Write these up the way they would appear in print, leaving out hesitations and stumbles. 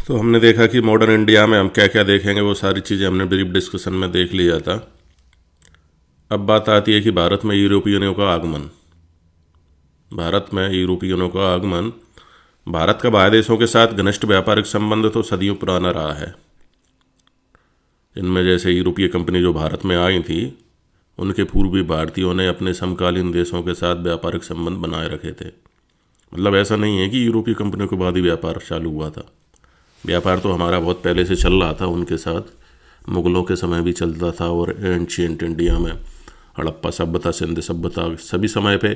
तो हमने देखा कि मॉडर्न इंडिया में हम क्या क्या देखेंगे, वो सारी चीज़ें हमने ब्रीफ डिस्कशन में देख लिया था। अब बात आती है कि भारत में यूरोपियनों का आगमन। भारत में यूरोपियनों का आगमन, भारत का बाह्य देशों के साथ घनिष्ठ व्यापारिक संबंध तो सदियों पुराना रहा है। इनमें जैसे यूरोपीय कंपनी जो भारत में आई थी, उनके पूर्वी भारतीयों ने अपने समकालीन देशों के साथ व्यापारिक संबंध बनाए रखे थे। मतलब ऐसा नहीं है कि यूरोपीय कंपनियों के बाद ही व्यापार चालू हुआ था। व्यापार तो हमारा बहुत पहले से चल रहा था उनके साथ। मुग़लों के समय भी चलता था, और एंशियंट इंडिया में हड़प्पा सभ्यता, सिंध सभ्यता, सभी समय पे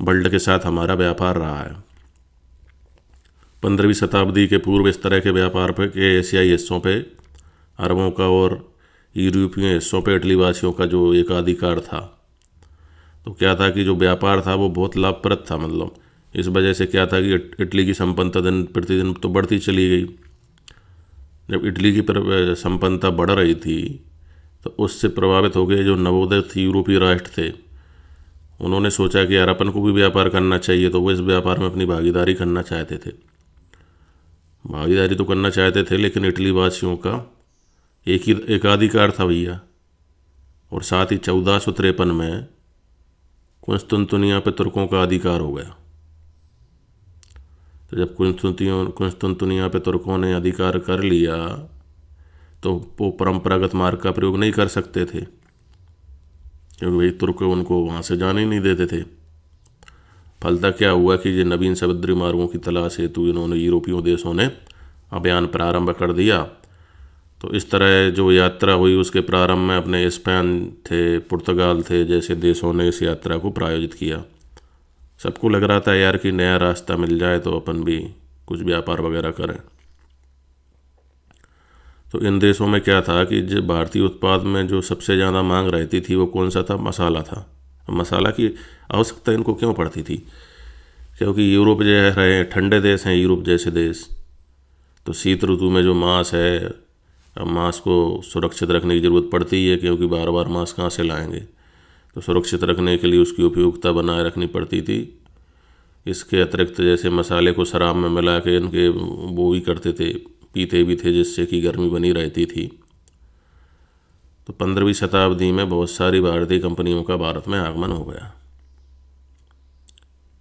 वर्ल्ड के साथ हमारा व्यापार रहा है। 15वीं शताब्दी के पूर्व इस तरह के व्यापार पे के एशियाई हिस्सों पे अरबों का और यूरोपीय हिस्सों पे इटली वासियों का जो एकाधिकार था। तो क्या था कि जो व्यापार था वो बहुत लाभप्रद था। मतलब इस वजह से क्या था कि इटली की संपन्नता दिन प्रतिदिन तो बढ़ती चली गई। जब इटली की संपन्नता बढ़ रही थी तो उससे प्रभावित हो गए जो नवोदित यूरोपीय राष्ट्र थे। उन्होंने सोचा कि यार अपन को भी व्यापार करना चाहिए, तो वो इस व्यापार में अपनी भागीदारी करना चाहते थे। भागीदारी तो करना चाहते थे, लेकिन इटली वासियों का एकाधिकार था भैया। और साथ ही 1453 में कुंस्तुनतुनिया पे तुर्कों का अधिकार हो गया। तो जब कुंस्तुनतुनिया पे तुर्कों ने अधिकार कर लिया तो वो परंपरागत मार्ग का प्रयोग नहीं कर सकते थे, क्योंकि भाई तुर्क उनको वहाँ से जाने ही नहीं देते थे। फलतः क्या हुआ कि ये नवीन समुद्री मार्गों की तलाश हेतु इन्होंने यूरोपीय देशों ने अभियान प्रारंभ कर दिया। तो इस तरह जो यात्रा हुई उसके प्रारंभ में अपने स्पेन थे, पुर्तगाल थे जैसे देशों ने इस यात्रा को प्रायोजित किया। सबको लग रहा था यार कि नया रास्ता मिल जाए तो अपन भी कुछ व्यापार वगैरह करें। तो इन देशों में क्या था कि जो भारतीय उत्पाद में जो सबसे ज़्यादा मांग रहती थी वो कौन सा था? मसाला था। मसाला की आवश्यकता इनको क्यों पड़ती थी? क्योंकि यूरोप जो है ठंडे देश हैं, यूरोप जैसे देश, तो शीत ऋतु में जो मांस है, अब मांस को सुरक्षित रखने की ज़रूरत पड़ती है, क्योंकि बार बार मांस कहाँ से लाएंगे। तो सुरक्षित रखने के लिए उसकी उपयोगिता बनाए रखनी पड़ती थी। इसके अतिरिक्त जैसे मसाले को शराब में मिला के इनके वो भी करते थे, पीते भी थे, जिससे कि गर्मी बनी रहती थी। तो 15वीं शताब्दी में बहुत सारी भारतीय कंपनियों का भारत में आगमन हो गया।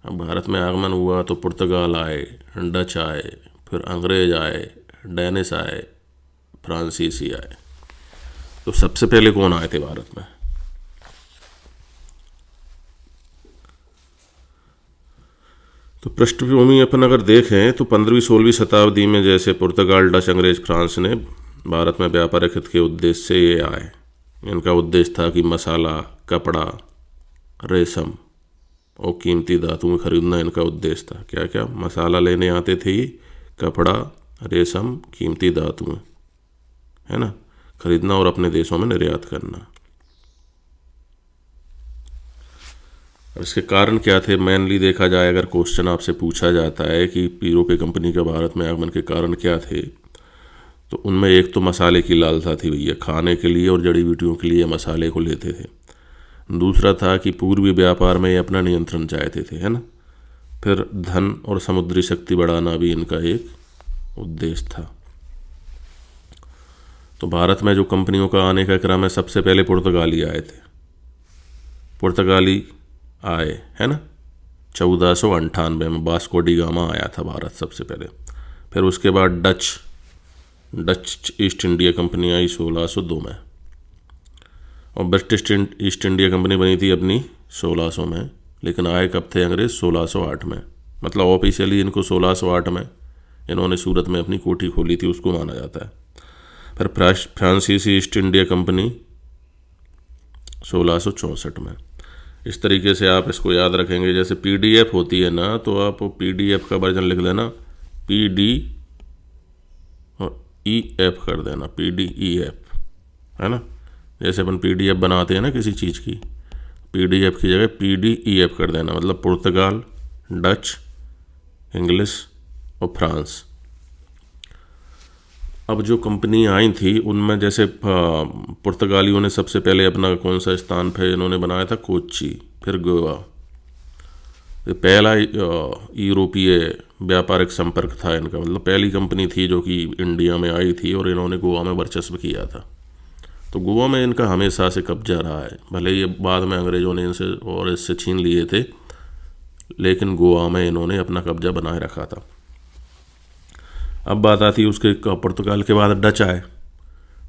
अब भारत में आगमन हुआ तो पुर्तगाल आए, डच आए, फिर अंग्रेज आए, डेनिश आए, फ्रांसीसी आए। तो सबसे पहले कौन आए थे भारत में? तो पृष्ठभूमि अपन अगर देखें तो 15वीं-16वीं शताब्दी में जैसे पुर्तगाल, डच, अंग्रेज, फ्रांस ने भारत में व्यापारिक हित के उद्देश्य से ये आए। इनका उद्देश्य था कि मसाला, कपड़ा, रेशम और कीमती धातुएं खरीदना इनका उद्देश्य था। क्या क्या मसाला लेने आते थे? कपड़ा, रेशम, कीमती धातुएं, है ना, खरीदना और अपने देशों में निर्यात करना। इसके कारण क्या थे? मेनली देखा जाए, अगर क्वेश्चन आपसे पूछा जाता है कि यूरोपीय कंपनी का भारत में आगमन के कारण क्या थे, तो उनमें एक तो मसाले की लालसा थी भैया, खाने के लिए और जड़ी बूटियों के लिए मसाले को लेते थे। दूसरा था कि पूर्वी व्यापार में ये अपना नियंत्रण चाहते थे, है ना। फिर धन और समुद्री शक्ति बढ़ाना भी इनका एक उद्देश्य था। तो भारत में जो कंपनियों का आने का क्रम है, सबसे पहले पुर्तगाली आए थे। पुर्तगाली आए, है ना, 1498 में वास्को डी गामा आया था भारत सबसे पहले। फिर उसके बाद डच ईस्ट इंडिया कंपनी आई 1602 में, और ब्रिटिश ईस्ट इंडिया कंपनी बनी थी अपनी 1600 में। लेकिन आए कब थे अंग्रेज? 1608 में। मतलब ऑफिशियली इनको 1608 में इन्होंने सूरत में अपनी कोठी खोली थी, उसको माना जाता है। फिर फ्रांसीसी ईस्ट इंडिया कंपनी 1664 में। इस तरीके से आप इसको याद रखेंगे। जैसे PDF होती है ना, तो आप PDF का वर्जन लिख लेना, PD और EF कर देना, PDEF, है ना। जैसे अपन PDF बनाते हैं ना किसी चीज़ की, PDF की जगह PDEF कर देना। मतलब पुर्तगाल, डच, इंग्लिश और फ्रांस। अब जो कंपनी आई थी उनमें जैसे पुर्तगालियों ने सबसे पहले अपना कौन सा स्थान पे इन्होंने बनाया था? कोच्चि, फिर गोवा। पहला यूरोपीय व्यापारिक संपर्क था इनका, मतलब पहली कंपनी थी जो कि इंडिया में आई थी और इन्होंने गोवा में वर्चस्व किया था। तो गोवा में इनका हमेशा से कब्जा रहा है, भले ये बाद में अंग्रेज़ों ने इनसे और इससे छीन लिए थे, लेकिन गोवा में इन्होंने अपना कब्जा बनाए रखा था। अब बात आती है उसके पुर्तगाल के बाद डच आए।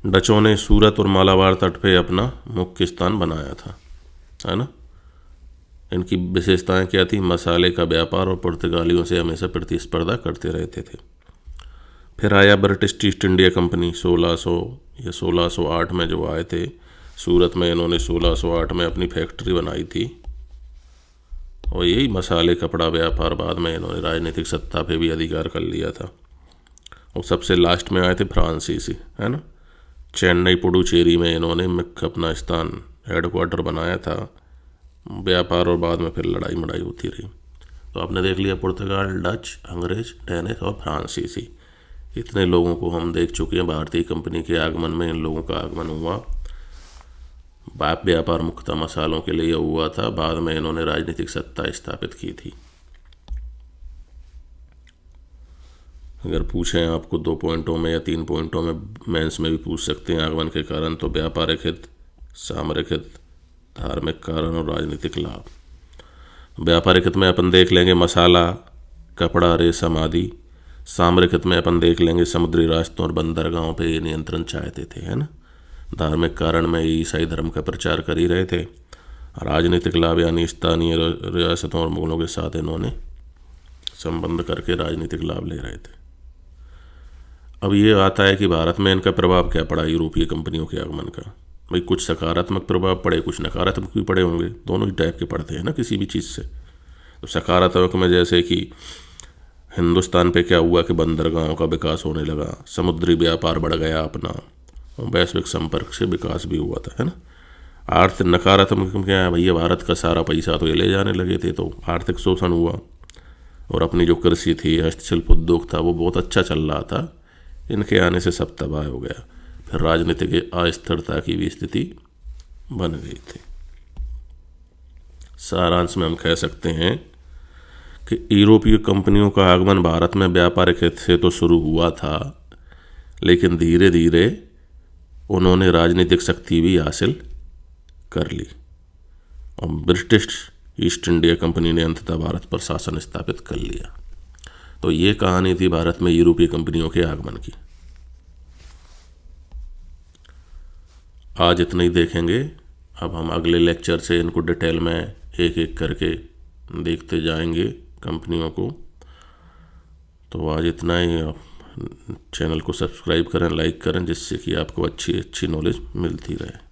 डचों ने सूरत और मालाबार तट पे अपना मुख्य स्थान बनाया था, है ना। इनकी विशेषताएं क्या थी? मसाले का व्यापार और पुर्तगालियों से हमेशा प्रतिस्पर्धा करते रहते थे। फिर आया ब्रिटिश ईस्ट इंडिया कंपनी 1600 या 1608 में जो आए थे। सूरत में इन्होंने 1608 में अपनी फैक्ट्री बनाई थी और यही मसाले कपड़ा व्यापार, बाद में इन्होंने राजनीतिक सत्ता पे भी अधिकार कर लिया था। और सबसे लास्ट में आए थे फ्रांसीसी, है ना। चेन्नई पुडुचेरी में इन्होंने मुख्य अपना स्थान हेडक्वार्टर बनाया था व्यापार, और बाद में फिर लड़ाई मड़ाई होती रही। तो आपने देख लिया पुर्तगाल, डच, अंग्रेज, डेनिश और फ्रांसीसी, इतने लोगों को हम देख चुके हैं। भारतीय कंपनी के आगमन में इन लोगों का आगमन हुआ। व्यापार मुख्यतः मसालों के लिए हुआ था, बाद में इन्होंने राजनीतिक सत्ता स्थापित की थी। अगर पूछें आपको 2 पॉइंटों में या 3 पॉइंटों में, मेंस में भी पूछ सकते हैं आगमन के कारण, तो व्यापारिक हित, सामरिक हित, धार्मिक कारण और राजनीतिक लाभ। व्यापारिक हित में अपन देख लेंगे मसाला, कपड़ा, रेशम आदि। सामरिक हित में अपन देख लेंगे समुद्री रास्तों और बंदरगाहों पे ये नियंत्रण चाहते थे, है ना। धार्मिक कारण में ईसाई धर्म का प्रचार कर ही रहे थे। राजनीतिक लाभ यानी स्थानीय रियासतों और मुगलों के साथ इन्होंने संबंध करके राजनीतिक लाभ ले रहे थे। अब ये आता है कि भारत में इनका प्रभाव क्या पड़ा यूरोपीय कंपनियों के आगमन का। भाई कुछ सकारात्मक प्रभाव पड़े, कुछ नकारात्मक भी पड़े होंगे, दोनों ही टाइप के पड़ते हैं ना किसी भी चीज़ से। तो सकारात्मक में जैसे कि हिंदुस्तान पे क्या हुआ कि बंदरगाहों का विकास होने लगा, समुद्री व्यापार बढ़ गया अपना, और वैश्विक संपर्क से विकास भी हुआ था, है ना। आर्थिक नकारात्मक क्या है भैया, भारत का सारा पैसा तो ये ले जाने लगे थे, तो आर्थिक शोषण हुआ। और अपनी जो कृषि थी, हस्तशिल्प उद्योग था, वो बहुत अच्छा चल रहा था, इनके आने से सब तबाह हो गया। फिर राजनीतिक अस्थिरता की भी स्थिति बन गई थी। सारांश में हम कह सकते हैं कि यूरोपीय कंपनियों का आगमन भारत में व्यापारिक हित से तो शुरू हुआ था, लेकिन धीरे धीरे उन्होंने राजनीतिक शक्ति भी हासिल कर ली और ब्रिटिश ईस्ट इंडिया कंपनी ने अंततः भारत पर शासन स्थापित कर लिया। तो ये कहानी थी भारत में यूरोपीय कंपनियों के आगमन की। आज इतना ही देखेंगे। अब हम अगले लेक्चर से इनको डिटेल में एक एक करके देखते जाएंगे कंपनियों को। तो आज इतना ही। आप चैनल को सब्सक्राइब करें, लाइक करें, जिससे कि आपको अच्छी नॉलेज मिलती रहे।